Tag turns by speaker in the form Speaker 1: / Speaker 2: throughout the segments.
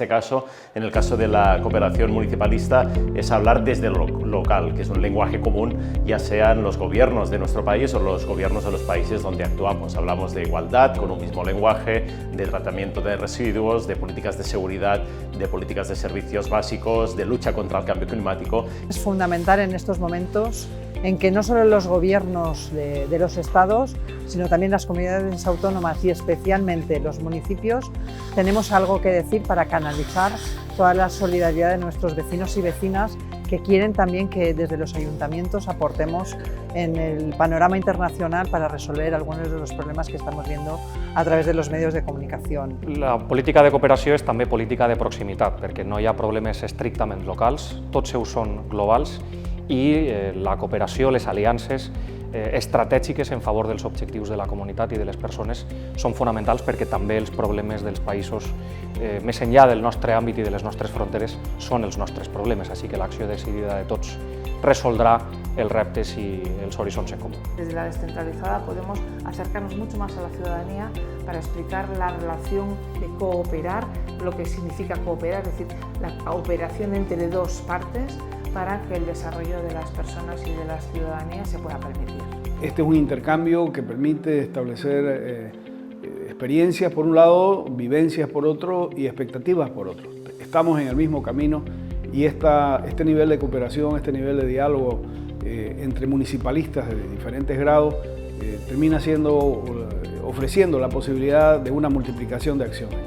Speaker 1: este caso, en el caso de la cooperación municipalista, es hablar desde lo local, que es un lenguaje común, ya sean los gobiernos de nuestro país o los gobiernos de los países donde actuamos. Hablamos de igualdad con un mismo lenguaje, de tratamiento de residuos, de políticas de seguridad, de políticas de servicios básicos, de lucha contra el cambio climático.
Speaker 2: Es fundamental en estos momentos en que no solo los gobiernos de los estados, sino también las comunidades autónomas y especialmente los municipios, tenemos algo que decir para canalizar toda la solidaridad de nuestros vecinos y vecinas que quieren también que desde los ayuntamientos aportemos en el panorama internacional para resolver algunos de los problemas que estamos viendo a través de los medios de comunicación.
Speaker 3: La política de cooperació és també política de proximitat, perquè no hi ha problemes estrictament locals, tots seus són globals i la cooperació, les aliances estratègiques en favor dels objectius de la comunitat i de les persones són fonamentals perquè també els problemes dels països més enllà del nostre àmbit i de les nostres fronteres són els nostres problemes, així que l'acció decidida de tots resoldrà els reptes i els horitzons en comú.
Speaker 4: Desde la descentralizada podemos acercarnos mucho más a la ciudadanía para explicar la relación de cooperar, lo que significa cooperar, es decir, la cooperación entre dos partes para que el desarrollo de las personas y de las ciudadanías se pueda permitir.
Speaker 5: Este es un intercambio que permite establecer experiencias por un lado, vivencias por otro y expectativas por otro. Estamos en el mismo camino y este nivel de cooperación, este nivel de diálogo entre municipalistas de diferentes grados termina ofreciendo la posibilidad de una multiplicación de acciones.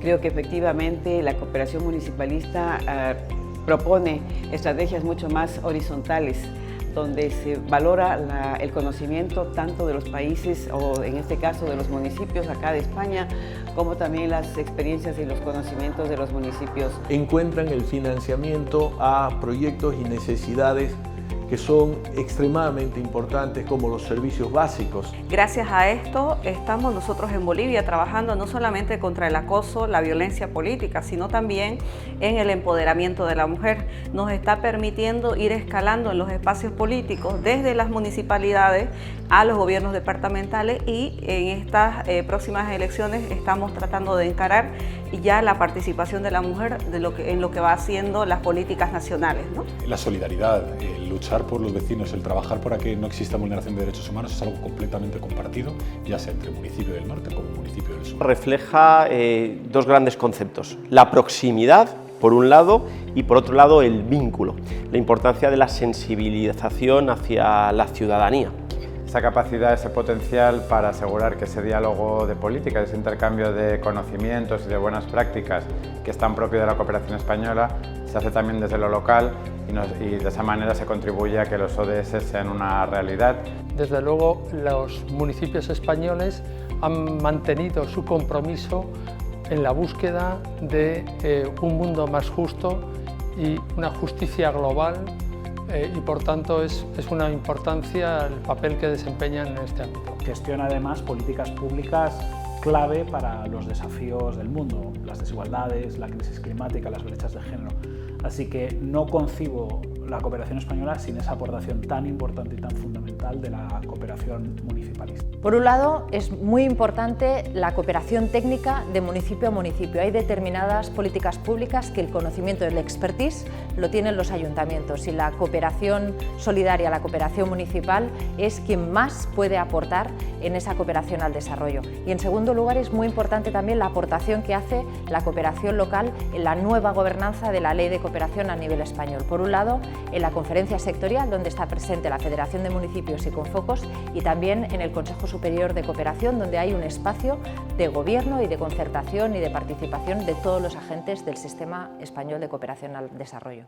Speaker 6: Creo que efectivamente la cooperación municipalista propone estrategias mucho más horizontales, donde se valora el conocimiento tanto de los países o en este caso de los municipios acá de España, como también las experiencias y los conocimientos de los municipios.
Speaker 7: Encuentran el financiamiento a proyectos y necesidades que son extremadamente importantes como los servicios básicos.
Speaker 8: Gracias a esto estamos nosotros en Bolivia trabajando no solamente contra el acoso, la violencia política, sino también en el empoderamiento de la mujer. Nos está permitiendo ir escalando en los espacios políticos desde las municipalidades a los gobiernos departamentales y en estas próximas elecciones estamos tratando de encarar ya la participación de la mujer en lo que va haciendo las políticas nacionales, ¿no?
Speaker 9: La solidaridad, el luchar por los vecinos, el trabajar para que no exista vulneración de derechos humanos es algo completamente compartido, ya sea entre el municipio del norte como el municipio del sur.
Speaker 10: Refleja dos grandes conceptos: la proximidad, por un lado, y por otro lado el vínculo, la importancia de la sensibilización hacia la ciudadanía.
Speaker 11: Esa capacidad, ese potencial para asegurar que ese diálogo de política, ese intercambio de conocimientos y de buenas prácticas que es tan propio de la cooperación española, se hace también desde lo local y de esa manera se contribuye a que los ODS sean una realidad.
Speaker 12: Desde luego, los municipios españoles han mantenido su compromiso en la búsqueda de un mundo más justo y una justicia global. Y por tanto es una importancia el papel que desempeñan en este ámbito.
Speaker 13: Gestiona además políticas públicas clave para los desafíos del mundo, las desigualdades, la crisis climática, las brechas de género. Así que no concibo la cooperación española sin esa aportación tan importante y tan fundamental de la cooperación municipalista.
Speaker 14: Por un lado, es muy importante la cooperación técnica de municipio a municipio. Hay determinadas políticas públicas que el conocimiento, el expertise, lo tienen los ayuntamientos y la cooperación solidaria, la cooperación municipal, es quien más puede aportar en esa cooperación al desarrollo. Y en segundo lugar, es muy importante también la aportación que hace la cooperación local en la nueva gobernanza de la Ley de Cooperación a nivel español. Por un lado, en la conferencia sectorial, donde está presente la Federación de Municipios y Confocos, y también en el Consejo Superior de Cooperación, donde hay un espacio de gobierno y de concertación y de participación de todos los agentes del sistema español de cooperación al desarrollo.